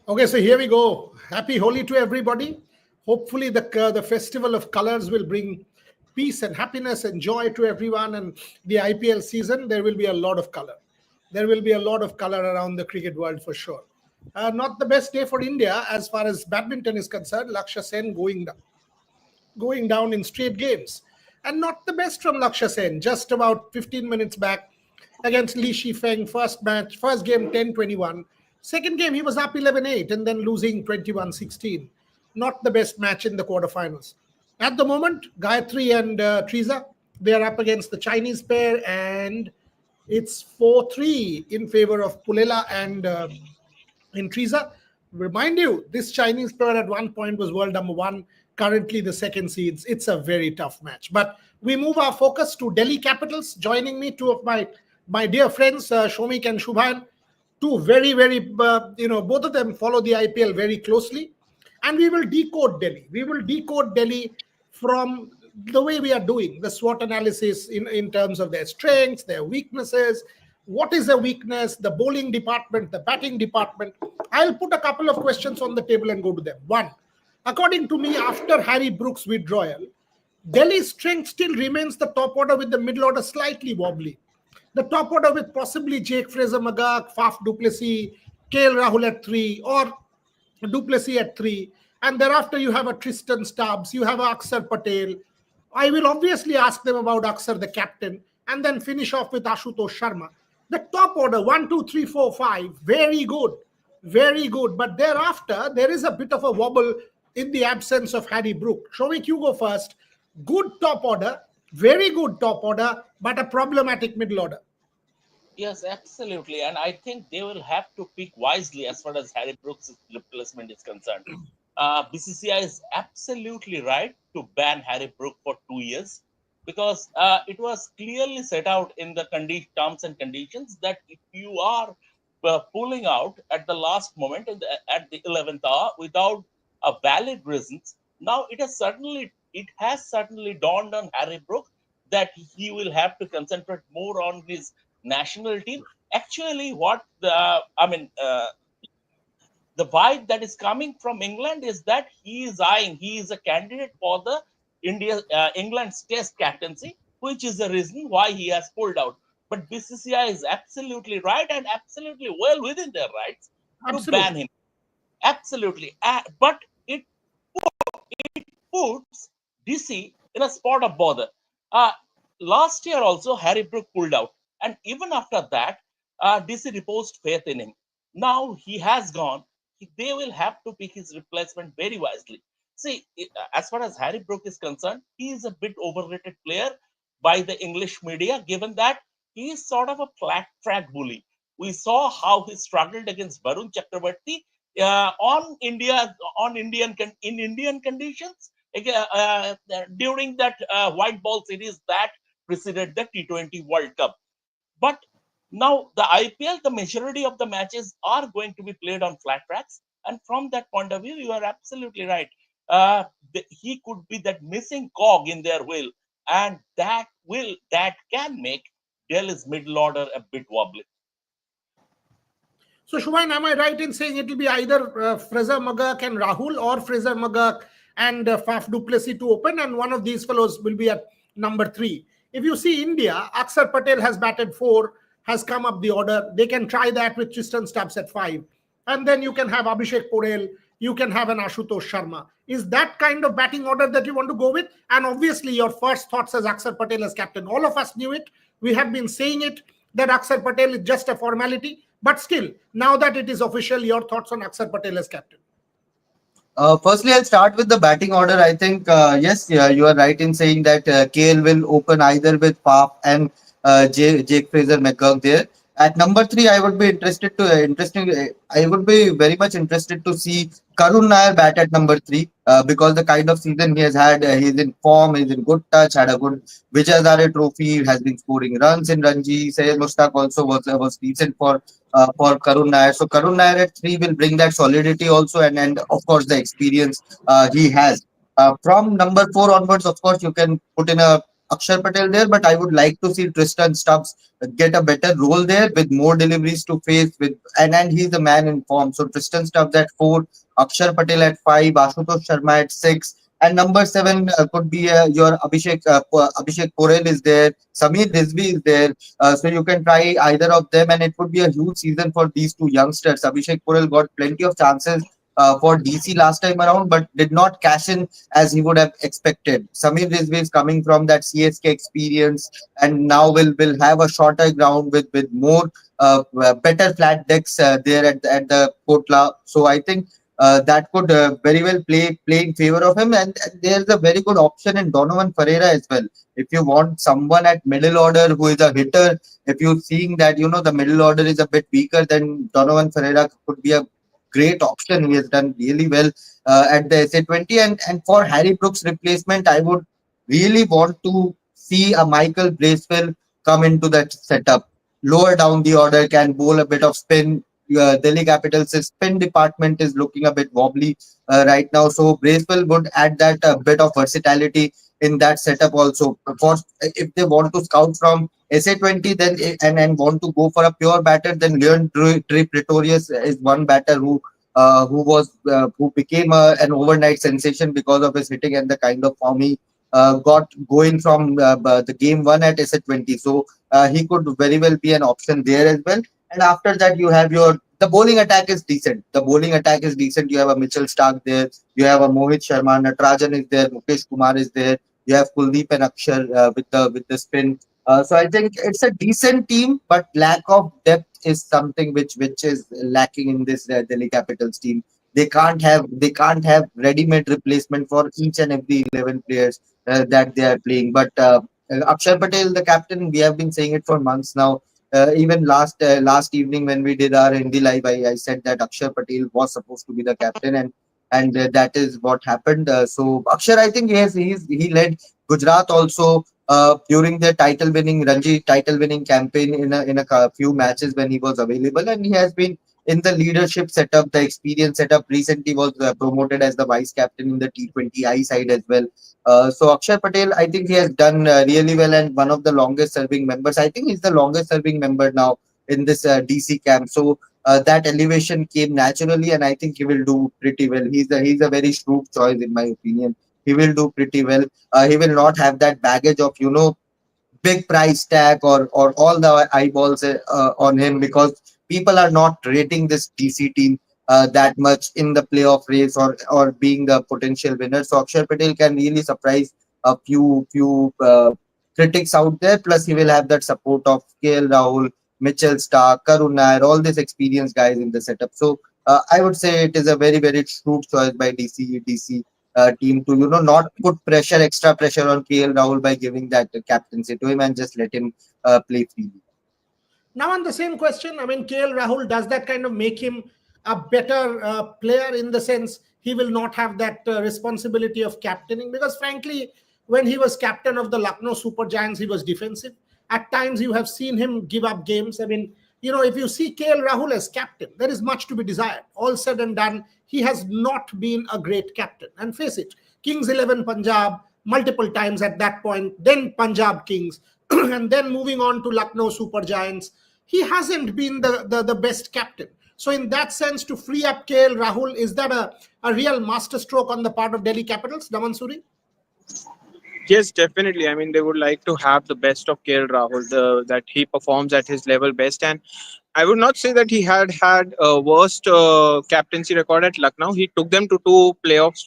Okay, so here we go. Happy Holi to everybody. Hopefully, the festival of colors will bring peace and happiness and joy to everyone. And the IPL season, there will be a lot of color. There will be a lot of color around the cricket world for sure. Not the best day for India as far as badminton is concerned. Lakshya Sen going down in straight games. And not the best from Lakshya Sen. Just about 15 minutes back against Li Shifeng, first match, first game 10-21. Second game, he was up 11-8 and then losing 21-16. Not the best match in the quarterfinals. At the moment, Gayatri and Triza, they are up against the Chinese pair, and it's 4-3 in favor of Pulela and in Triza. Remind you, this Chinese player at one point was world number one, currently the second seeds. It's a very tough match. But we move our focus to Delhi Capitals. Joining me, two of my dear friends, Shomik and Shubhan. Two very, both of them follow the IPL very closely. And we will decode Delhi. We will decode Delhi from the way we are doing the SWOT analysis in terms of their strengths, their weaknesses, what is the weakness, the bowling department, the batting department. I'll put a couple of questions on the table and go to them. One, according to me, after Harry Brooks' withdrawal, Delhi's strength still remains the top order with the middle order slightly wobbly. The top order with possibly Jake Fraser-McGurk, Faf du Plessis, KL Rahul at 3, or du Plessis at 3. And thereafter, you have a Tristan Stubbs, you have a Axar Patel. I will obviously ask them about Axar, the captain, and then finish off with Ashutosh Sharma. The top order, 1, 2, 3, 4, 5, very good, very good. But thereafter, there is a bit of a wobble in the absence of Harry Brook. Shomik, you go first. Good top order, very good top order, but a problematic middle order. Yes, absolutely. And I think they will have to pick wisely as far as Harry Brooks' replacement is concerned. BCCI is absolutely right to ban Harry Brook for 2 years because it was clearly set out in the terms and conditions that if you are pulling out at the last moment at the 11th hour without a valid reasons, now it has certainly dawned on Harry Brook that he will have to concentrate more on his national team. Actually, what the vibe that is coming from England is that he is a candidate for the England's Test captaincy, which is the reason why he has pulled out. But BCCI is absolutely right and absolutely well within their rights to ban Absolutely. him. Absolutely, but it puts DC in a spot of bother. Uh, Last year also Harry Brook pulled out, and even after that, DC reposed faith in him. Now he has gone. They will have to pick his replacement very wisely. See, as far as Harry Brook is concerned, he is a bit overrated player by the English media, given that he is sort of a flat track bully. We saw how he struggled against Varun Chakrabarti on India on in Indian conditions during that white ball series that preceded the T20 World Cup. But now the IPL, the majority of the matches are going to be played on flat tracks, and from that point of view, you are absolutely right. He could be that missing cog in their wheel, and that can make Delhi's middle order a bit wobbly. So, Shubhan, am I right in saying it will be either Fraser McGurk and Rahul or Fraser McGurk and Faf du Plessis to open, and one of these fellows will be at number 3? If you see India, Axar Patel has batted 4, has come up the order. They can try that with Tristan Stubbs at 5. And then you can have Abhishek Porel, you can have an Ashutosh Sharma. Is that kind of batting order that you want to go with? And obviously, your first thoughts as Axar Patel as captain. All of us knew it. We have been saying it that Axar Patel is just a formality. But still, now that it is official, your thoughts on Axar Patel as captain? Firstly, I'll start with the batting order. I think, yes, yeah, you are right in saying that KL will open either with Faf and Jake Fraser McGurk there. At number 3, I would be I would be very much interested to see Karun Nair bat at number 3 because the kind of season he has had, he's in form, he's in good touch, had a good Vijay Hazare Trophy, has been scoring runs in Ranji. Sayed Mushtaq also was decent for Karun Nair. So Karun Nair at 3 will bring that solidity also, and of course the experience he has. From number 4 onwards, of course, you can put in a Akshar Patel there, but I would like to see Tristan Stubbs get a better role there with more deliveries to face with, and he's the man in form. So Tristan Stubbs at 4, Akshar Patel at 5, Ashutosh Sharma at 6, and number 7 could be your Abhishek Porel is there, Samir Rizvi is there. So you can try either of them, and it would be a huge season for these two youngsters. Abhishek Porel got plenty of chances for DC last time around, but did not cash in as he would have expected. Samir Rizvi is coming from that CSK experience, and now will have a shorter ground with more better flat decks there at the Kotla. So I think that could very well play in favor of him. And there's a very good option in Donovan Ferreira as well. If you want someone at middle order who is a hitter, if you're seeing that the middle order is a bit weaker, then Donovan Ferreira could be a great option. He has done really well at the SA20. And for Harry Brooks replacement, I would really want to see a Michael Bracewell come into that setup. Lower down the order, can bowl a bit of spin. Delhi Capitals' spin department is looking a bit wobbly right now. So Bracewell would add that bit of versatility in that setup also. For if they want to scout from SA20, then and want to go for a pure batter, then Leon Tree Pretorius is one batter who became an overnight sensation because of his hitting and the kind of form he got going from the game one at SA20. So he could very well be an option there as well. And after that, you have the bowling attack is decent. The bowling attack is decent. You have a Mitchell Stark there. You have a Mohit Sharma. Natarajan is there. Mukesh Kumar is there. You have Kuldeep and Akshar with the spin. So I think it's a decent team, but lack of depth is something which is lacking in this Delhi Capitals team. They can't have ready-made replacement for each and every 11 players that they are playing. But Akshar Patel, the captain, we have been saying it for months now. Even last evening when we did our Hindi live, I said that Akshar Patel was supposed to be the captain, and that is what happened. So Akshar, I think he led Gujarat also during the Ranji title winning campaign in a few matches when he was available, and he has been in the leadership setup, the experience setup. Recently was promoted as the vice captain in the T20I side as well. So Akshar Patel, I think he has done really well, and one of the longest serving members. I think he's the longest serving member now in this DC camp. So that elevation came naturally, and I think he will do pretty well. He's a very shrewd choice in my opinion. He will do pretty well. He will not have that baggage of big price tag or all the eyeballs on him, because people are not rating this DC team that much in the playoff race or being the potential winner. So Akshar Patel can really surprise a few critics out there. Plus, he will have that support of KL Rahul, Mitchell Stark, Karun Nair, all these experienced guys in the setup. So I would say it is a very very shrewd choice by DC team to not put extra pressure on KL Rahul by giving that captaincy to him and just let him play freely. Now, on the same question, I mean, KL Rahul, does that kind of make him a better player in the sense he will not have that responsibility of captaining? Because, frankly, when he was captain of the Lucknow Super Giants, he was defensive. At times, you have seen him give up games. I mean, if you see KL Rahul as captain, there is much to be desired. All said and done, he has not been a great captain. And face it, Kings 11 Punjab, multiple times at that point, then Punjab Kings, and then moving on to Lucknow Super Giants. He hasn't been the best captain. So in that sense, to free up KL Rahul, is that a real masterstroke on the part of Delhi Capitals, Daman Suri? Yes, definitely. I mean, they would like to have the best of KL Rahul, that he performs at his level best. And I would not say that he had a worst captaincy record at Lucknow. He took them to two playoffs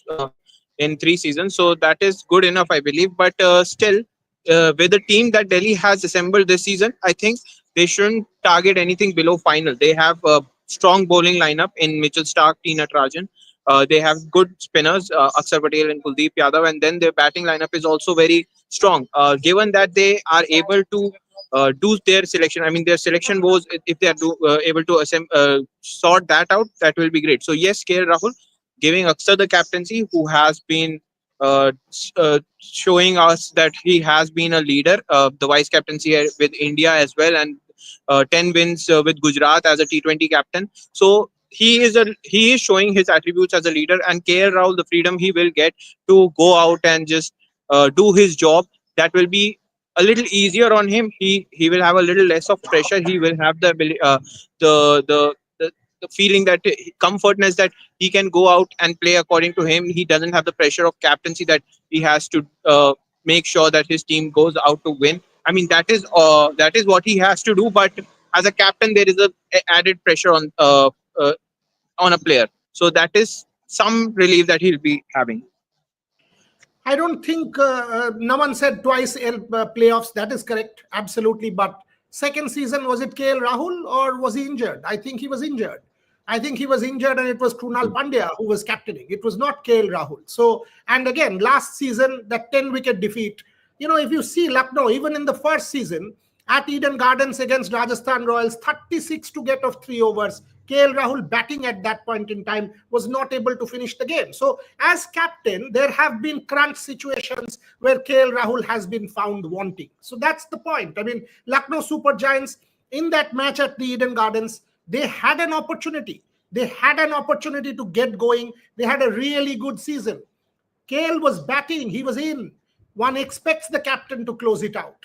in 3 seasons, so that is good enough, I believe. But still, with the team that Delhi has assembled this season, I think they shouldn't target anything below final. They have a strong bowling lineup in Mitchell Stark, Tina Trajan. They have good spinners, Axar Patel and Kuldeep Yadav, and then their batting lineup is also very strong. Given that they are able to do their selection, I mean, their selection was, if they are able to sort that out, that will be great. So yes, KL Rahul giving Axar the captaincy, who has been showing us that he has been a leader. The vice captaincy with India as well, and 10 wins with Gujarat as a T20 captain. So he is showing his attributes as a leader, and KL Rahul, the freedom he will get to go out and just do his job that will be a little easier on him. He will have a little less of pressure. He will have the ability, the, the the the feeling that comfortness that he can go out and play according to him. He doesn't have the pressure of captaincy that he has to make sure that his team goes out to win. I mean, that is what he has to do. But as a captain, there is a added pressure on a player. So that is some relief that he'll be having. I don't think Naman said twice in playoffs. That is correct, absolutely. But second season, was it KL Rahul or was he injured? I think he was injured. I think he was injured, and it was Krunal Pandya who was captaining. It was not KL Rahul. So, and again, last season, that 10-wicket defeat. If you see Lucknow, even in the first season at Eden Gardens against Rajasthan Royals, 36 to get of 3 overs. KL Rahul batting at that point in time was not able to finish the game. So as captain, there have been crunch situations where KL Rahul has been found wanting. So that's the point. I mean, Lucknow Super Giants in that match at the Eden Gardens, they had an opportunity. They had an opportunity to get going. They had a really good season. KL was batting. He was in. One expects the captain to close it out.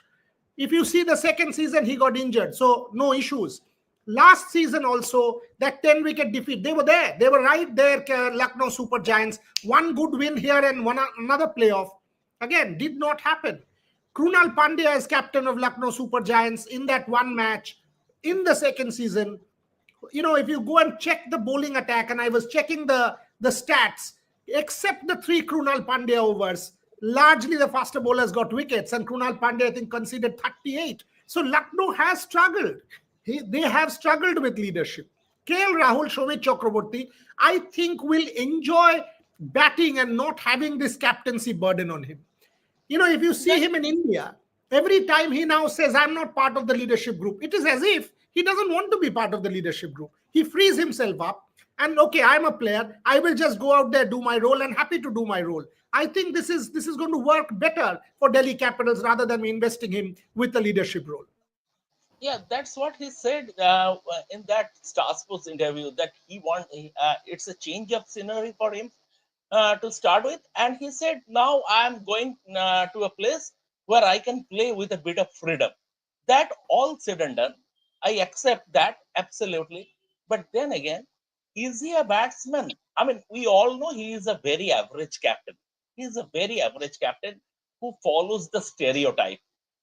If you see the second season, he got injured. So no issues. Last season also, that 10-wicket defeat, they were there. They were right there, Lucknow Super Giants. One good win here and another playoff. Again, did not happen. Krunal Pandya as captain of Lucknow Super Giants in that one match in the second season. If you go and check the bowling attack, and I was checking the stats, except the 3 Krunal Pandya overs, largely the faster bowlers got wickets, and Krunal Pandya, I think, conceded 38. So Lucknow has struggled. They have struggled with leadership. KL Rahul, Shomit Chakraborty, I think will enjoy batting and not having this captaincy burden on him. If you see him in India, every time he now says, I'm not part of the leadership group, it is as if he doesn't want to be part of the leadership group. He frees himself up and, okay, I'm a player. I will just go out there, do my role, and happy to do my role. I think this is going to work better for Delhi Capitals rather than investing him with a leadership role. Yeah, that's what he said in that Star Sports interview, that it's a change of scenery for him to start with. And he said, now I'm going to a place where I can play with a bit of freedom. That all said and done, I accept that absolutely. But then again, is he a batsman? I mean, we all know he is a very average captain. He is a very average captain who follows the stereotype.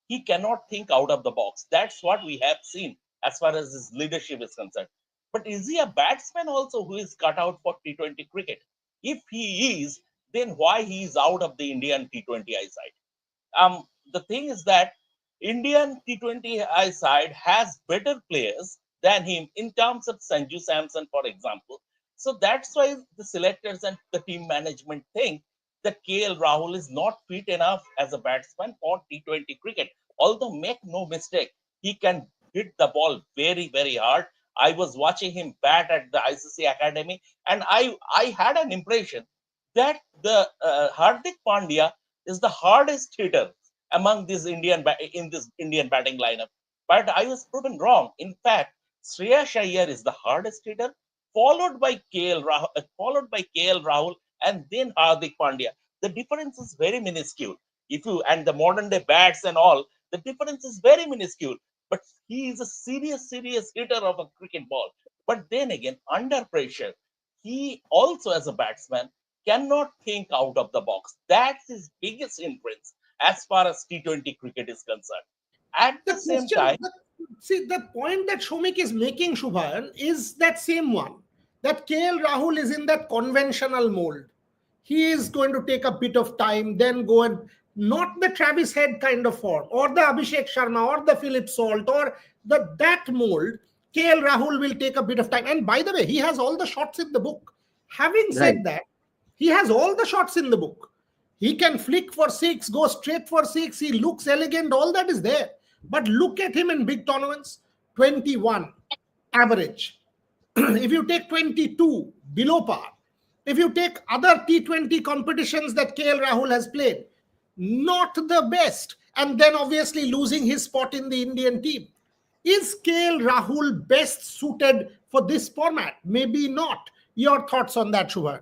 He cannot think out of the box. That's what we have seen as far as his leadership is concerned. But is he a batsman also who is cut out for T20 cricket? If he is, then why he is out of the Indian T20 side? The thing is that Indian T20 side has better players than him in terms of Sanju Samson, for example. So that's why the selectors and the team management think that KL Rahul is not fit enough as a batsman for T20 cricket. Although, make no mistake, he can hit the ball very, very hard. I was watching him bat at the ICC Academy, and I had an impression that the Hardik Pandya is the hardest hitter among this in this Indian batting lineup. But I was proven wrong. In fact, Shreyash Iyer is the hardest hitter, followed by KL Rahul, and then Hardik Pandya. The difference is very minuscule. And the modern day bats and all, the difference is very minuscule. But he is a serious hitter of a cricket ball. But then again, under pressure, he also, as a batsman, cannot think out of the box. That's his biggest hindrance as far as T20 cricket is concerned. At the same time, see, the point that Shomik is making, Shubhan, is that same one. That KL Rahul is in that conventional mold. He is going to take a bit of time, then go and not the Travis Head kind of form, or the Abhishek Sharma, or the Philip Salt, or that mold. KL Rahul will take a bit of time. And by the way, he has all the shots in the book. Having said that, he has all the shots in the book. He can flick for 6, go straight for 6. He looks elegant. All that is there. But look at him in big tournaments. 21, average. If you take 22, below par. If you take other T20 competitions that KL Rahul has played, not the best. And then obviously losing his spot in the Indian team. Is KL Rahul best suited for this format? Maybe not. Your thoughts on that, Shubhan?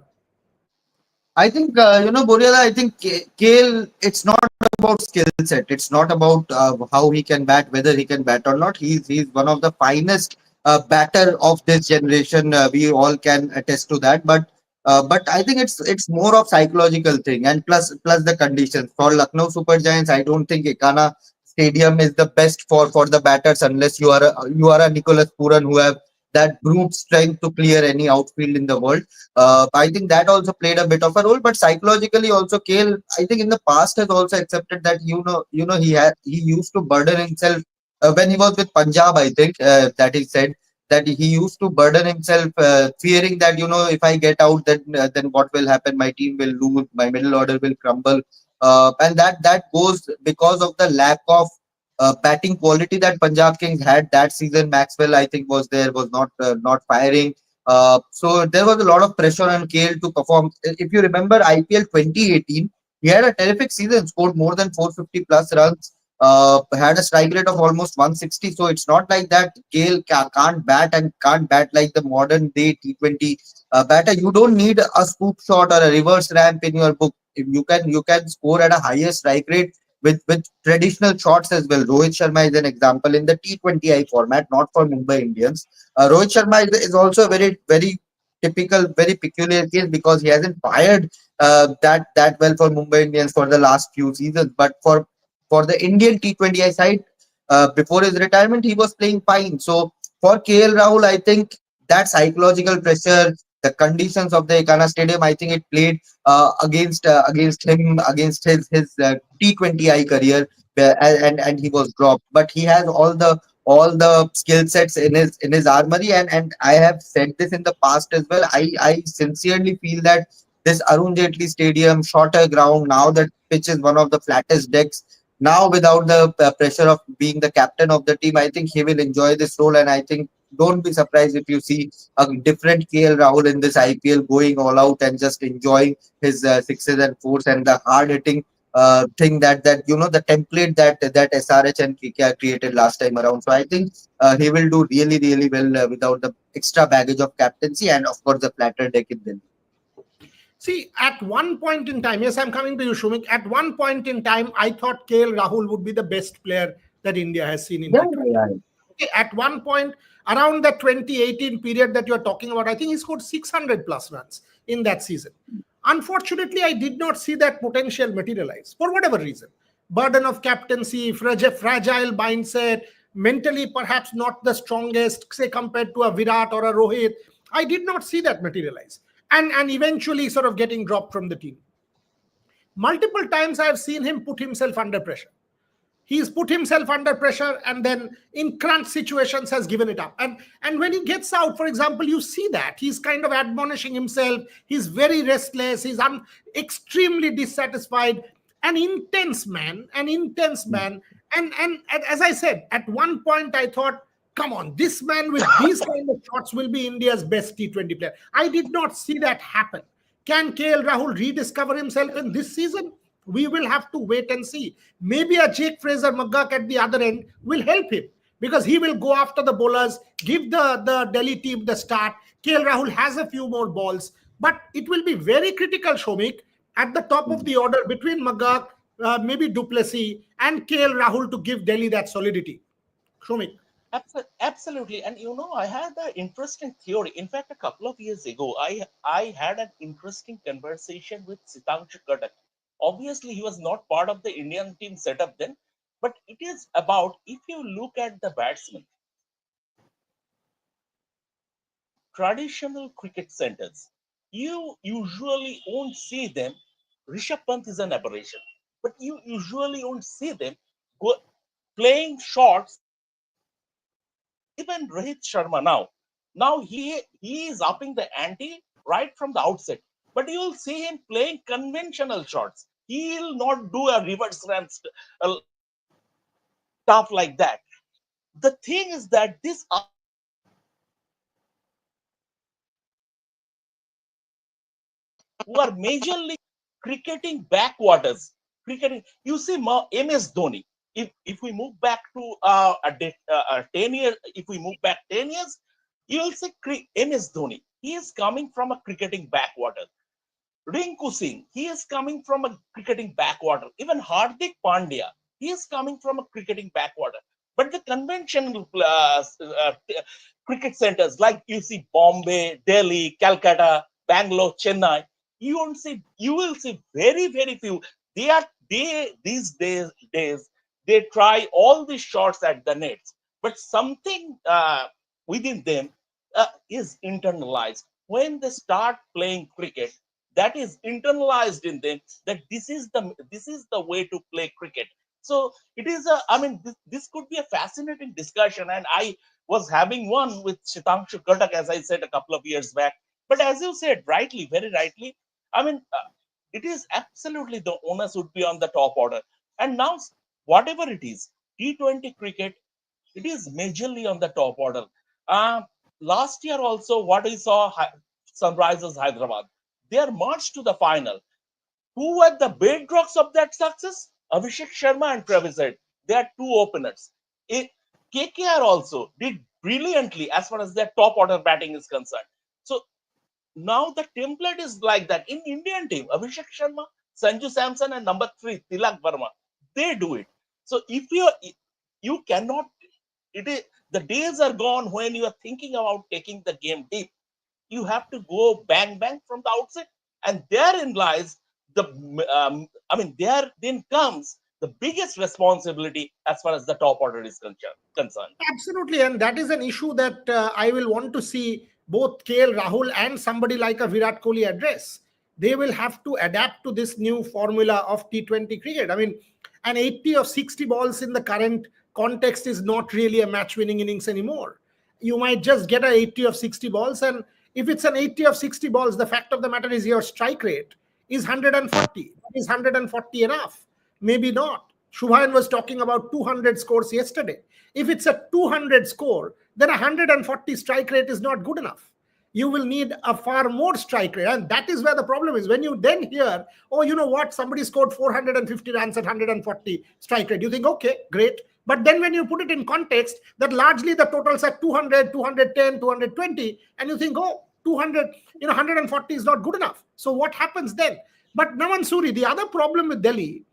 I think, Boriala, I think KL, it's not about about skill set. It's not about how he can bat, whether he can bat or not. He's one of the finest batter of this generation. We all can attest to that. But I think it's more of psychological thing, and plus the conditions for Lucknow Super Giants. I don't think Ekana Stadium is the best for the batters unless you are a Nicholas Puran who have that brute strength to clear any outfield in the world. I think that also played a bit of a role, but psychologically also Kale, I think in the past has also accepted that he used to burden himself when he was with Punjab. I think that he said that he used to burden himself, fearing that if I get out, then what will happen? My team will lose, my middle order will crumble, and that goes because of the lack of batting quality that Punjab Kings had that season. Maxwell, I think, was not firing. So there was a lot of pressure on Kale to perform. If you remember IPL 2018, he had a terrific season, scored more than 450 plus runs, had a strike rate of almost 160. So it's not like that Kale can't bat and can't bat like the modern day T20 batter. You don't need a scoop shot or a reverse ramp in your book. If you can score at a higher strike rate with traditional shots as well. Rohit Sharma is an example in the T20I format, not for Mumbai Indians. Rohit Sharma is also a very typical, very peculiar case because he hasn't fired that well for Mumbai Indians for the last few seasons. But for the Indian T20I side, before his retirement, he was playing fine. So for KL Rahul, I think that psychological pressure, the conditions of the Ekana Stadium, I think it played against him, against his T20I career, and he was dropped. But he has all the skill sets in his armory, and I have said this in the past as well. I sincerely feel that this Arun Jaitley Stadium, shorter ground, now the pitch is one of the flattest decks. Now, without the pressure of being the captain of the team, I think he will enjoy this role, and I think don't be surprised if you see a different KL Rahul in this IPL going all out and just enjoying his sixes and fours and the hard hitting thing that the template that SRH and KKR created last time around. So I think he will do really well without the extra baggage of captaincy and of course the flatter deck in Delhi. See, at one point in time, yes, I'm coming to you, Shumik. At one point in time, I thought KL Rahul would be the best player that India has seen in Yeah, T20. yeah, Okay, at one point, around the 2018 period that you're talking about, I think he scored 600 plus runs in that season. Unfortunately, I did not see that potential materialize for whatever reason. Burden of captaincy, fragile mindset, mentally perhaps not the strongest, say, compared to a Virat or a Rohit. I did not see that materialize. And eventually sort of getting dropped from the team. Multiple times I have seen him put himself under pressure. He's put himself under pressure and then in crunch situations has given it up. And when he gets out, for example, you see that he's kind of admonishing himself. He's very restless. He's extremely dissatisfied. An intense man. And as I said, at one point I thought, come on, this man with these kind of shots will be India's best T20 player. I did not see that happen. Can KL Rahul rediscover himself in this season? We will have to wait and see. Maybe a Jake Fraser McGurk at the other end will help him because he will go after the bowlers, give the Delhi team the start. KL Rahul has a few more balls, but it will be very critical, Shomik, at the top of the order between McGurk, maybe Duplessis, and KL Rahul to give Delhi that solidity. Shomik. Absolutely. And I had an interesting theory. In fact, a couple of years ago, I had an interesting conversation with Sitanshu Katak. Obviously, he was not part of the Indian team setup then, but it is about if you look at the batsmen, traditional cricket centers, you usually won't see them. Rishabh Pant is an aberration, but you usually won't see them go, playing shots. Even Rohit Sharma now he is upping the ante right from the outset. But you'll see him playing conventional shots. He'll not do a reverse ramp stuff like that. The thing is that this who are majorly cricketing backwaters. Cricketing, you see, MS Dhoni. If we move back to 10 years, if we move back 10 years, you will see MS Dhoni. He is coming from a cricketing backwater. Rinku Singh, he is coming from a cricketing backwater. Even Hardik Pandya, he is coming from a cricketing backwater. But the conventional cricket centers like you see Bombay, Delhi, Calcutta, Bangalore, Chennai, you will see very few. They these days they try all the shots at the nets, but something within them is internalized. When they start playing cricket, that is internalized in them that this is the way to play cricket. So it is a, I mean, this could be a fascinating discussion, and I was having one with Shitangshu Katak, as I said a couple of years back. But as you said rightly, very rightly, I mean, it is absolutely the onus would be on the top order. And now, whatever it is, T20 cricket, it is majorly on the top order. Uh, Last year also, what we saw, Sunrisers Hyderabad, they are marched to the final. Who were the bedrocks of that success? Abhishek Sharma and Travis Head. They are two openers. KKR also did brilliantly as far as their top order batting is concerned. So now the template is like that. In Indian team, Abhishek Sharma, Sanju Samson, and number 3, Tilak Verma, they do it. So if you cannot, it is the days are gone when you are thinking about taking the game deep. You have to go bang bang from the outset, and therein lies the there then comes the biggest responsibility as far as the top order is concerned. Absolutely, and that is an issue that I will want to see both KL Rahul and somebody like a Virat Kohli address. They will have to adapt to this new formula of T20 cricket. I mean, an 80 of 60 balls in the current context is not really a match-winning innings anymore. You might just get a 80 of 60 balls, and if it's an 80 of 60 balls, the fact of the matter is your strike rate is 140. Is 140 enough? Maybe not. Shubhayan was talking about 200 scores yesterday. If it's a 200 score, then 140 strike rate is not good enough. You will need a far more strike rate. And that is where the problem is. When you then hear, oh, you know what, somebody scored 450 runs at 140 strike rate, you think, okay, great. But then when you put it in context, that largely the totals are 200, 210, 220, and you think, oh, 200, 140 is not good enough. So what happens then? But Naman Suri, the other problem with Delhi,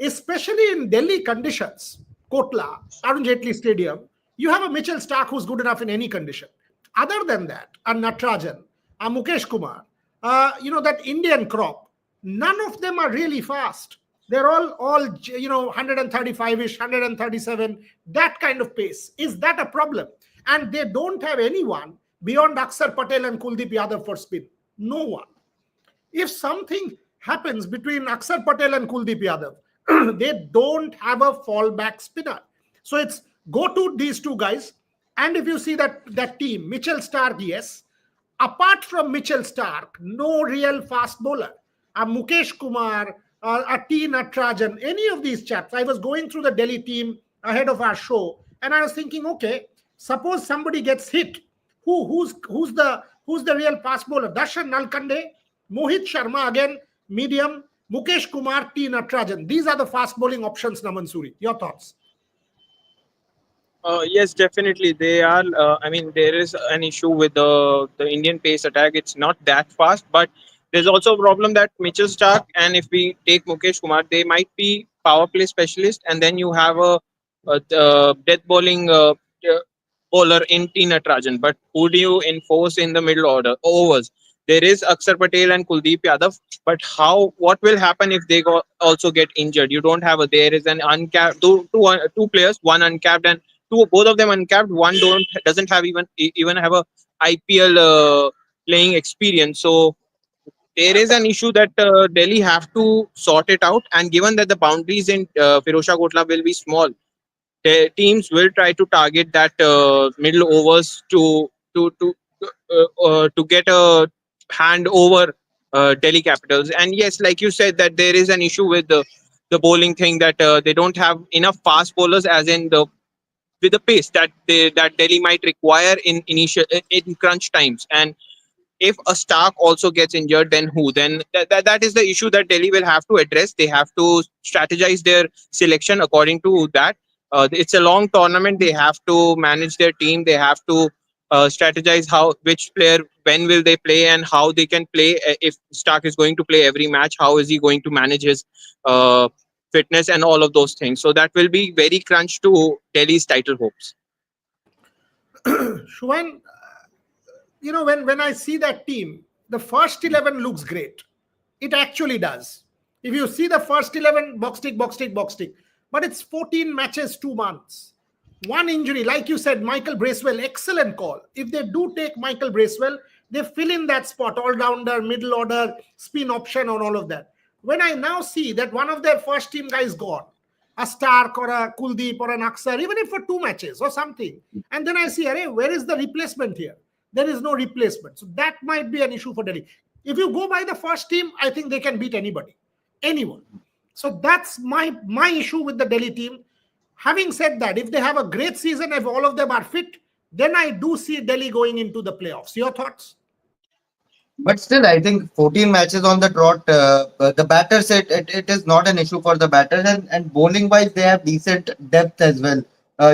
especially in Delhi conditions, Kotla, Arun Jaitley Stadium, you have a Mitchell Stark who's good enough in any condition. Other than that, a Natarajan, a Mukesh Kumar, that Indian crop, none of them are really fast. They're all 135-ish, 137, that kind of pace. Is that a problem? And they don't have anyone beyond Axar Patel and Kuldeep Yadav for spin. No one. If something happens between Axar Patel and Kuldeep Yadav, they don't have a fallback spinner. So it's go to these two guys. And if you see that team, Mitchell Stark, yes. Apart from Mitchell Stark, no real fast bowler. A Mukesh Kumar, a T. Natarajan, any of these chaps. I was going through the Delhi team ahead of our show, and I was thinking, okay, suppose somebody gets hit. Who's the real fast bowler? Darshan Nalkande, Mohit Sharma again, medium, Mukesh Kumar, T. Natarajan. These are the fast bowling options, Naman Suri. Your thoughts? Yes, definitely. They are. There is an issue with the Indian pace attack. It's not that fast, but there's also a problem that Mitchell Stark and if we take Mukesh Kumar, they might be power play specialist, and then you have a death bowling bowler in T. Natarajan. But who do you enforce in the middle order overs? There is Axar Patel and Kuldeep Yadav, but what will happen if they also get injured? You don't have there is an uncapped two players, one uncapped and both of them uncapped. One doesn't have even have a IPL playing experience. So there is an issue that Delhi have to sort it out. And given that the boundaries in Firozshah Kotla will be small, the teams will try to target that middle overs to get a hand over Delhi Capitals. And yes, like you said, that there is an issue with the bowling thing that they don't have enough fast bowlers, as in with the pace that Delhi might require in crunch times. And if a Stark also gets injured, then who? Then that is the issue that Delhi will have to address. They have to strategize their selection according to that. It's a long tournament. They have to manage their team. They have to strategize how which player when will they play and how they can play. If Stark is going to play every match, how is he going to manage his uh, fitness and all of those things. So that will be very crunch to Delhi's title hopes. Shubhan, when I see that team, the first 11 looks great. It actually does. If you see the first 11, box tick, box tick, box tick. But it's 14 matches, 2 months. One injury, like you said, Michael Bracewell, excellent call. If they do take Michael Bracewell, they fill in that spot, all-rounder, middle order, spin option, and all of that. When I now see that one of their first team guys gone, a Stark or a Kuldeep or an Axar, even if for 2 matches or something, and then I see, array, where is the replacement here? There is no replacement. So that might be an issue for Delhi. If you go by the first team, I think they can beat anybody, anyone. So that's my issue with the Delhi team. Having said that, if they have a great season, if all of them are fit, then I do see Delhi going into the playoffs. Your thoughts? But still, I think 14 matches on the trot, the batters, it is not an issue for the batters. And bowling wise, they have decent depth as well.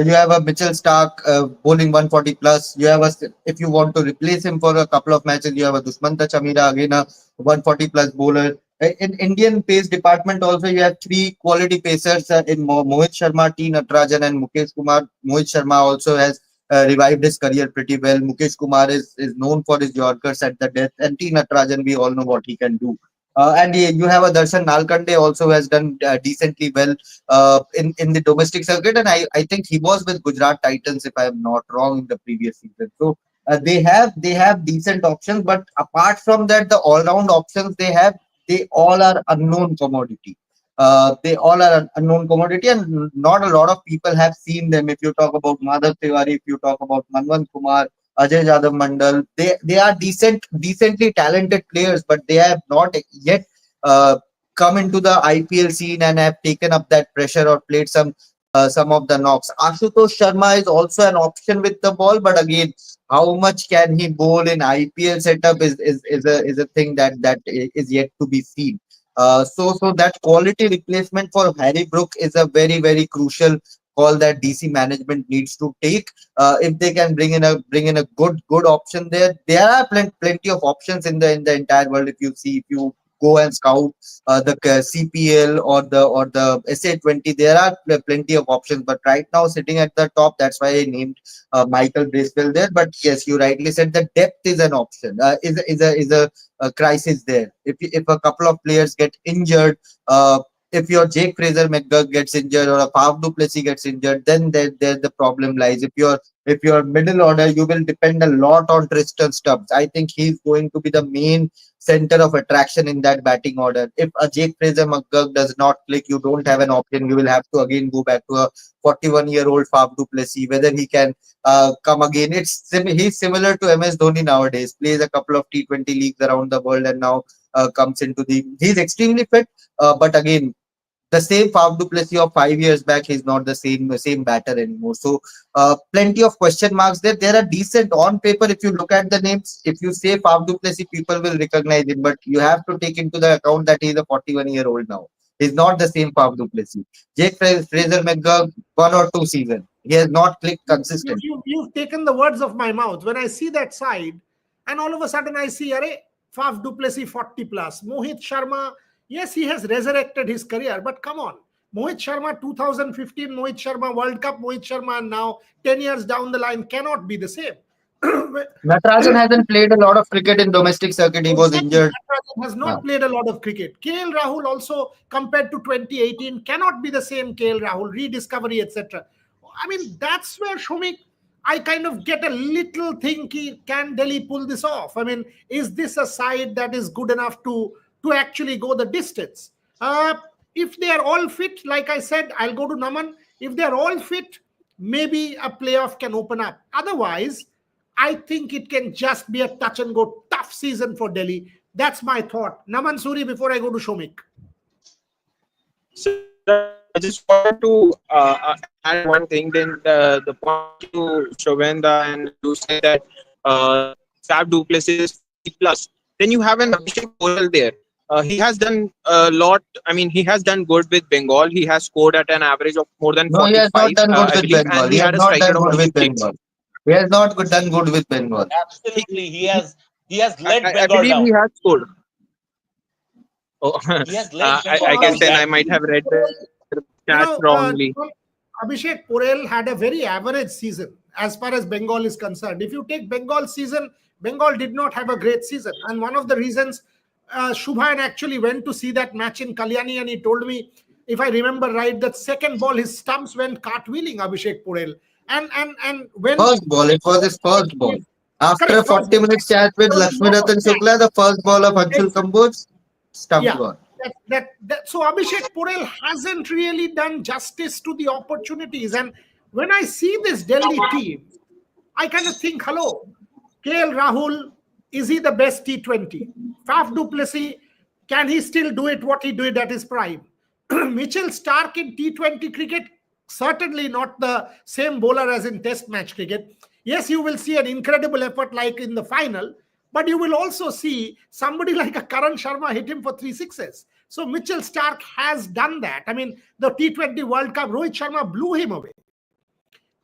You have a Mitchell Stark bowling 140 plus. You have if you want to replace him for a couple of matches, you have a Dushmanta Chamira, again a 140 plus bowler. In Indian pace department also, you have three quality pacers in Mohit Sharma, T. Natarajan and Mukesh Kumar. Mohit Sharma also has revived his career pretty well. Mukesh Kumar is known for his Yorkers at the death, and T. Natarajan, we all know what he can do. And you have a Darshan Nalkande also who has done decently well in the domestic circuit, and I think he was with Gujarat Titans if I am not wrong in the previous season. So they have decent options, but apart from that, the all round options they all are unknown commodity. They all are an unknown commodity, and not a lot of people have seen them. If you talk about Madhav Tiwari, if you talk about Manwant Kumar, Ajay Jadhav Mandal, they are decently talented players, but they have not yet uh, come into the IPL scene and have taken up that pressure or played some of the knocks. Ashutosh Sharma is also an option with the ball, but again, how much can he bowl in IPL setup is a thing that is yet to be seen. So that quality replacement for Harry Brook is a very crucial call that DC management needs to take. If they can bring in a good option there, there are plenty of options in the entire world. If you go and scout the CPL or the SA20, there are plenty of options. But right now, sitting at the top, that's why I named Michael Bracewell there. But yes, you rightly said that depth is an option. Is a crisis there. If a couple of players get injured, if your Jake Fraser McGurk gets injured or a Faf du Plessis gets injured, then there the problem lies. If your middle order, you will depend a lot on Tristan Stubbs. I think he's going to be the main center of attraction in that batting order. If a Jake Fraser McGurk does not click, you don't have an option. You will have to again go back to a 41-year-old Faf du Plessis. Whether he can come again, he's similar to MS Dhoni nowadays. Plays a couple of T20 leagues around the world and now comes into he's extremely fit, but again, the same Faf du Plessis of 5 years back, he's not the same batter anymore. So plenty of question marks there. There are decent on paper. If you look at the names, if you say Faf du Plessis, people will recognize him, but you have to take into the account that he's a 41-year-old now. He's not the same Faf du Plessis. Jake Fraser McGurk, 1 or 2 seasons. He has not clicked consistent. You've taken the words of my mouth. When I see that side, and all of a sudden I see, array, Faf du Plessis 40 plus, Mohit Sharma. Yes, he has resurrected his career, but come on. Mohit Sharma 2015, Mohit Sharma World Cup, Mohit Sharma now 10 years down the line cannot be the same. Natarajan hasn't played a lot of cricket in domestic circuit. He was injured. Natarajan has not played a lot of cricket. KL Rahul also, compared to 2018, cannot be the same KL Rahul, rediscovery, etc. I mean, that's where Shomik, I kind of get a little thinky, can Delhi pull this off? I mean, is this a side that is good enough to actually go the distance? If they are all fit, like I said, I'll go to Naman. If they're all fit, maybe a playoff can open up. Otherwise, I think it can just be a touch and go tough season for Delhi. That's my thought. Naman Suri, before I go to Shomik. So I just wanted to add one thing. Then the point to Shovenda, and you said that Fab du Plessis is 50 plus. Then you have an Abhishek Goyal there. He has done a lot. I mean, he has done good with Bengal. He has scored at an average of more than No, he has 45, not done good I with believe, Bengal. and He he has had a not strike done rate of good with 156. Bengal. He has not done good with Bengal. Absolutely, he has I, let I Bengal believe he down. has scored. Oh, He has let So I Bengal guess down then I badly. might have read the you stats know, wrongly. Abhishek Porel had a very average season as far as Bengal is concerned. If you take Bengal season, Bengal did not have a great season. And one of the reasons Shubhan actually went to see that match in Kalyani, and he told me, if I remember right, that second ball, his stumps went cartwheeling, Abhishek Porel. And when First ball, it was his first ball. After a correct, first 40 ball, minutes chat with there was a Lakshmi lot of Ratan catch. Shukla, the first ball of Anshul Kamboj, stumped Yeah. gone. So Abhishek Porel hasn't really done justice to the opportunities. And when I see this Delhi team, I kind of think, hello, KL Rahul, is he the best T20? Faf du Plessis, can he still do it what he did at his prime? Mitchell Stark in T20 cricket, certainly not the same bowler as in Test match cricket. Yes, you will see an incredible effort like in the final, but you will also see somebody like a Karan Sharma hit him for 3 sixes. So Mitchell Stark has done that. I mean, the T20 World Cup, Rohit Sharma blew him away.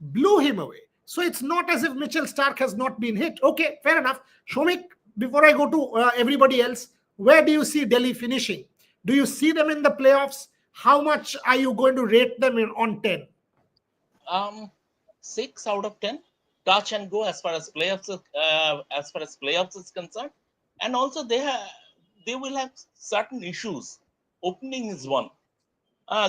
Blew him away. So it's not as if Mitchell Stark has not been hit. Okay, fair enough. Shomik, before I go to everybody else, where do you see Delhi finishing? Do you see them in the playoffs? How much are you going to rate them on 10? 6 out of 10, touch and go as far as playoffs is concerned. And also they will have certain issues. Opening is one.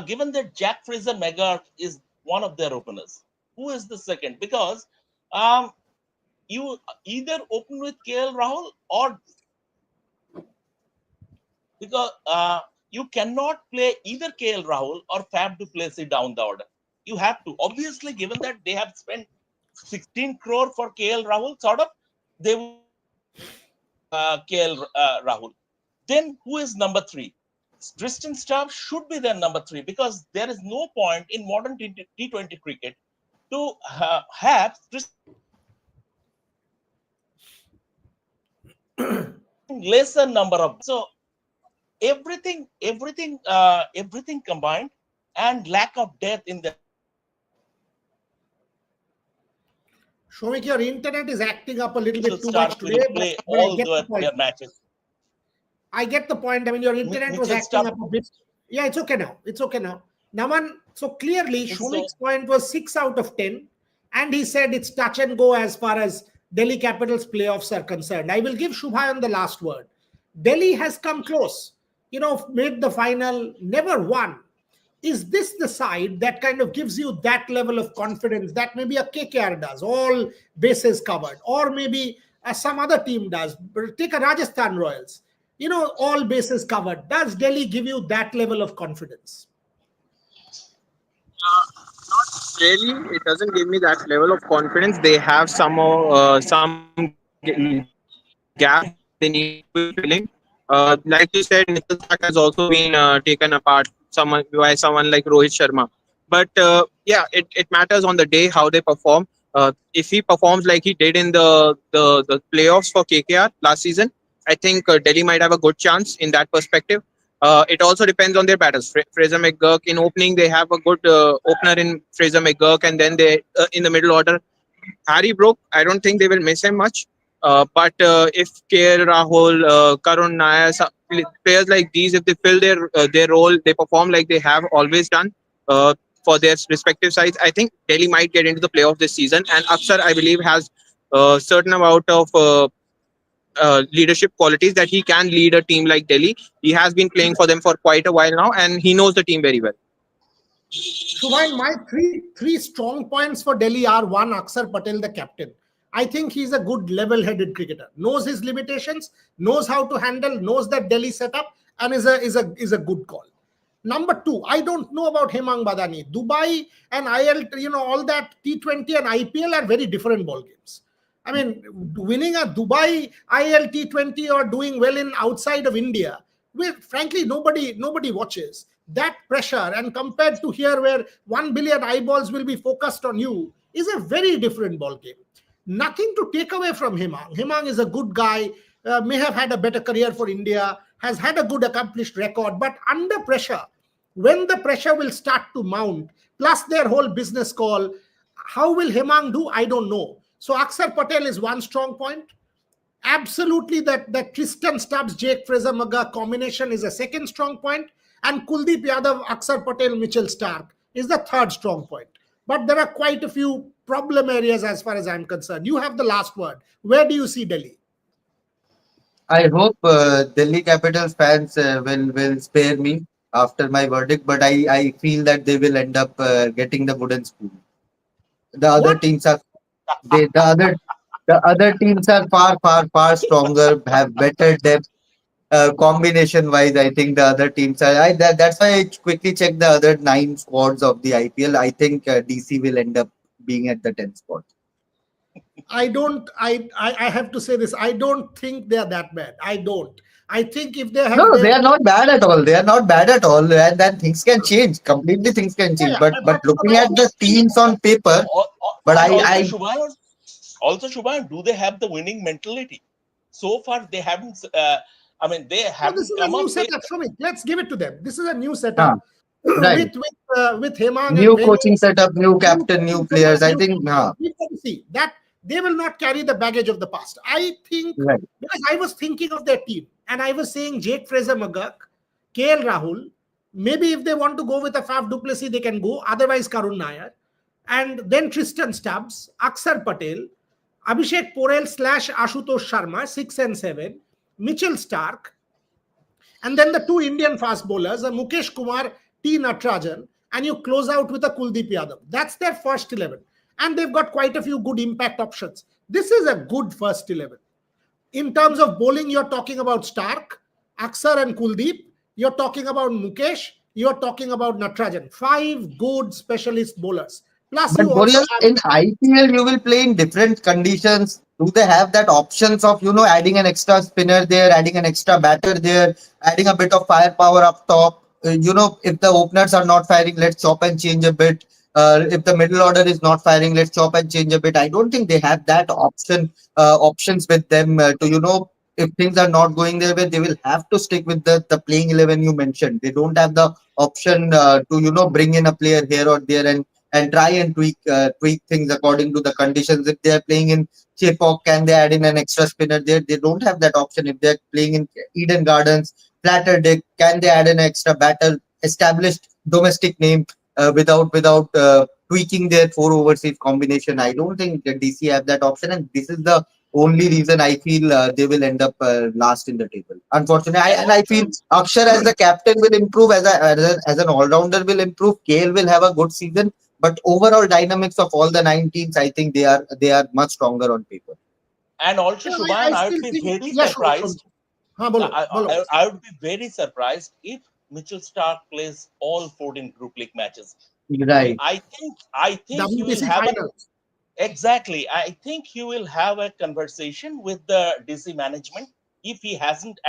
Given that Jack Fraser McGurk is one of their openers, who is the second? Because you either open with KL Rahul, or because you cannot play either KL Rahul or Fab du Plessis down the order. You have to, obviously, given that they have spent 16 crore for KL Rahul, sort of, they will KL Rahul. Then who is number 3? Tristan Stav should be their number 3, because there is no point in modern T20 cricket to have lesser number of. So everything combined, and lack of depth in the. Shomik, your internet is acting up a little bit too Stark much will today, play but I all get the point. their matches. I get the point. I mean, your internet was Mitchell acting Stark. up a bit. Yeah, it's okay now. It's okay now. Naman, so clearly, So- Shomik's point was 6 out of 10. And he said it's touch and go as far as Delhi Capitals playoffs are concerned. I will give Shubhayan the last word. Delhi has come close, made the final, never won. Is this the side that kind of gives you that level of confidence that maybe a KKR does, all bases covered, or maybe some other team does? Take a Rajasthan Royals, all bases covered. Does Delhi give you that level of confidence? Not really. It doesn't give me that level of confidence. They have some gap they need to be filling. Like you said, Mitchell Stark has also been taken apart by someone like Rohit Sharma. But it matters on the day how they perform. If he performs like he did in the playoffs for KKR last season, I think Delhi might have a good chance in that perspective. It also depends on their batters. Fraser McGurk in opening, they have a good opener in Fraser McGurk, and then they in the middle order, Harry Brook. I don't think they will miss him much. But if KL Rahul, Karun Nair, players like these, if they fill their role, they perform like they have always done for their respective sides, I think Delhi might get into the playoff this season. And Axar, I believe, has a certain amount of leadership qualities that he can lead a team like Delhi. He has been playing for them for quite a while now, and he knows the team very well. Shubhayan, my three strong points for Delhi are: one, Axar Patel, the captain. I think he's a good level-headed cricketer. Knows his limitations, knows how to handle, knows that Delhi setup, and is a good call. Number 2, I don't know about Hemang Badani. Dubai and IL, all that T20 and IPL are very different ball games. I mean, winning a Dubai IL T20 or doing well in outside of India, frankly, nobody watches. That pressure, and compared to here where 1 billion eyeballs will be focused on you, is a very different ball game. Nothing to take away from Hemang. Hemang is a good guy, may have had a better career for India, has had a good accomplished record, but under pressure, when the pressure will start to mount, plus their whole business call, how will Hemang do? I don't know. So Axar Patel is one strong point. Absolutely, that Tristan Stubbs, Jake Fraser-McGurk combination is a second strong point, and Kuldeep Yadav, Axar Patel, Mitchell Starc is the third strong point. But there are quite a few problem areas as far as I'm concerned. You have the last word. Where do you see Delhi? I hope Delhi Capitals fans will spare me after my verdict, but I feel that they will end up getting the wooden spoon. The other What? teams are they the other teams are far stronger, have better depth. Combination wise, I think the other teams are. That's why I quickly checked the other 9 squads of the IPL. I think DC will end up being at the 10th spot. I don't. I have to say this. I don't think they are that bad. I don't. I think if they have No, they their are not bad at all. They are not bad at all, and then things can change. Completely, things can yeah, change. yeah, But looking at Al- the teams on paper, but and also I Shubhayan, do they have the winning mentality? So far, they haven't. I mean, they no, this haven't is a come new up with. setup. Show me. Let's give it to them. This is a new huh, setup right. with Hemang and New Venu. coaching setup, new New captain, new coaching setup, players. I new think, we've got to see that they will not carry the baggage of the past. I think right. because I was thinking of their team and I was saying Jake Fraser-McGurk, KL Rahul. Maybe if they want to go with a Faf du Plessis, they can go. Otherwise, Karun Nair. And then Tristan Stubbs, Axar Patel, Abhishek Porel / Ashutosh Sharma, 6 and 7, Mitchell Starc, and then the two Indian fast bowlers, Mukesh Kumar, T. Natarajan, and you close out with a Kuldeep Yadav. That's their first 11. And they've got quite a few good impact options. This is a good first 11. In terms of bowling, you're talking about Stark, Axar, and Kuldeep. You're talking about Mukesh. You're talking about Natarajan. 5 good specialist bowlers. Plus, But you also Boreal, have. in IPL, you will play in different conditions. Do they have that options of, adding an extra spinner there, adding an extra batter there, adding a bit of firepower up top? If the openers are not firing, let's chop and change a bit. If the middle order is not firing, let's chop and change a bit. I don't think they have that options with them if things are not going their way, they will have to stick with the playing 11 you mentioned. They don't have the option to bring in a player here or there and try and tweak things according to the conditions. If they are playing in Chepauk, can they add in an extra spinner there? They don't have that option. If they're playing in Eden Gardens, Flatter Dick, can they add an extra batter, established domestic name without tweaking their 4 overseas combination? I don't think the DC have that option, and this is the only reason I feel they will end up last in the table. Unfortunately, And I feel Akshar as the captain will improve, as an all rounder will improve. KL will have a good season, but overall dynamics of all the 9 teams, I think they are much stronger on paper. also, Yeah, Shubhayan, I I would still be think. very Yeah, sure. surprised. Haan, bolo, bolo. I would be very surprised if Mitchell Stark plays all 14 group league matches. Right. I think he will WTC have a finals. exactly. I think he will have a conversation with the DC management if he hasn't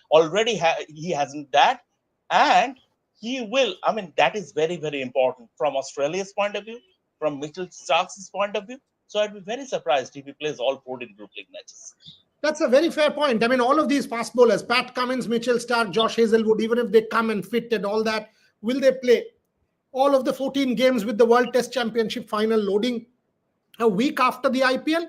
already. He hasn't that, and he will. I mean, that is very very important from Australia's point of view, from Mitchell Stark's point of view. So I'd be very surprised if he plays all 14 group league matches. That's a very fair point. I mean, all of these fast bowlers, Pat Cummins, Mitchell Stark, Josh Hazelwood, even if they come and fit and all that, will they play all of the 14 games with the World Test Championship final loading a week after the IPL?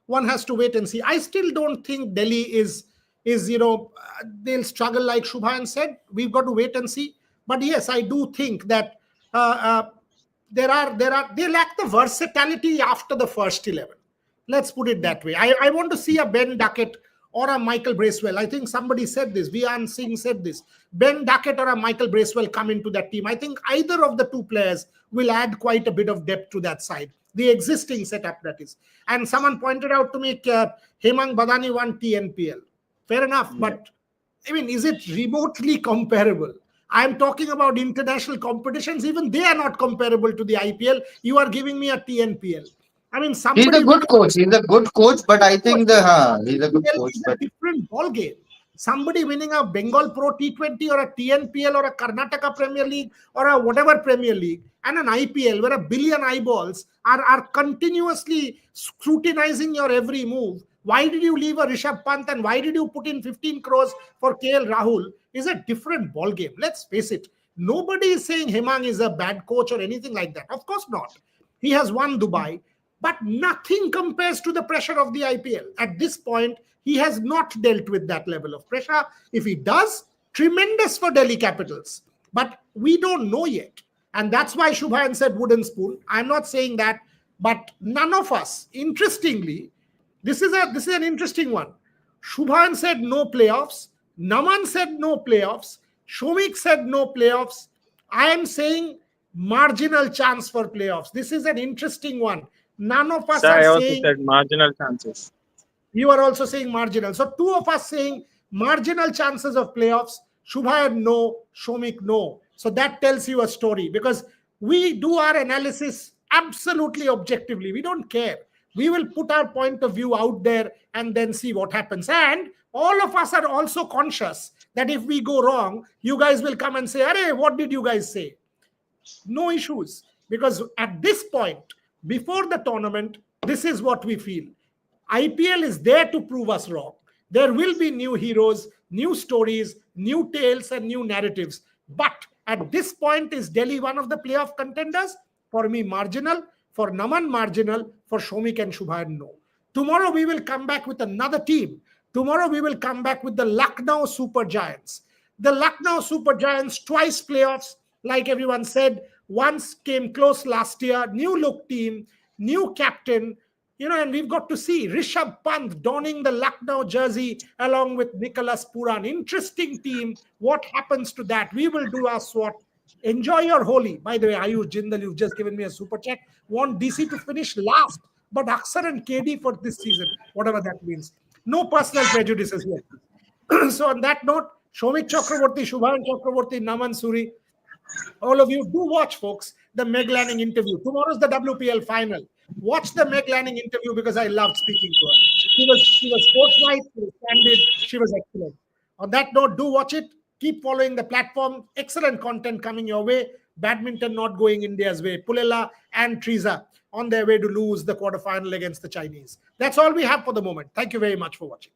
One has to wait and see. I still don't think Delhi is they'll struggle like Shubhayan said. We've got to wait and see. But yes, I do think that they lack the versatility after the first 11. Let's put it that way. I want to see a Ben Duckett or a Michael Bracewell. I think somebody said this. Vian Singh said this. Ben Duckett or a Michael Bracewell come into that team. I think either of the two players will add quite a bit of depth to that side. The existing setup, that is. And someone pointed out to me, Hemang Badani won TNPL. Fair enough. But, I mean, is it remotely comparable? I'm talking about international competitions. Even they are not comparable to the IPL. You are giving me a TNPL. I mean, He's somebody a good coach. He's a good coach, but I think he's a good coach. is a But different ball game. Somebody winning a Bengal Pro T20 or a TNPL or a Karnataka Premier League or a whatever Premier League and an IPL where a billion eyeballs are continuously scrutinizing your every move. Why did you leave a Rishabh Pant and why did you put in 15 crores for KL Rahul is a different ball game. Let's face it. Nobody is saying Hemang is a bad coach or anything like that. Of course not. He has won Dubai. but nothing compares to the pressure of the IPL. At this point, he has not dealt with that level of pressure. If he does, tremendous for Delhi Capitals. But we don't know yet. And that's why Shubhayan said wooden spoon. I'm not saying that, but none of us, interestingly, this is an interesting one. Shubhayan said no playoffs. Naman said no playoffs. Shomik said no playoffs. I am saying marginal chance for playoffs. This is an interesting one. None of us So I are also saying. said marginal chances. You are also saying marginal. So two of us saying marginal chances of playoffs. Shubhayan no, Shomik no. So that tells you a story, because we do our analysis absolutely objectively. We don't care. We will put our point of view out there and then see what happens. And all of us are also conscious that if we go wrong, you guys will come and say, "Arey, what did you guys say?" No issues, because at this point, before the tournament, this is what we feel. IPL is there to prove us wrong. There will be new heroes, new stories, new tales, and new narratives. But at this point, is Delhi one of the playoff contenders? For me, marginal. For Naman, marginal. For Shomik and Shubhayan, no. Tomorrow, we will come back with another team. Tomorrow, we will come back with the Lucknow Super Giants. The Lucknow Super Giants, twice playoffs, like everyone said, once came close last year. New look team, new captain, and we've got to see Rishabh Pant donning the Lucknow jersey along with Nicholas Puran. Interesting team. What happens to that? We will do our SWOT. Enjoy your Holi. By the way, Ayush Jindal, you've just given me a super chat. Want DC to finish last, but Axar and KD for this season, whatever that means. No personal prejudices here. So on that note, Shomik Chakraborty, Shubhayan Chakraborty, Naman Suri, all of you, do watch, folks, the Meg Lanning interview. Tomorrow's the WPL final. Watch the Meg Lanning interview, because I loved speaking to her. She was forthright, she was candid, she was excellent. On that note, do watch it. Keep following the platform. Excellent content coming your way. Badminton not going India's way. Pullela and Triza on their way to lose the quarterfinal against the Chinese. That's all we have for the moment. Thank you very much for watching.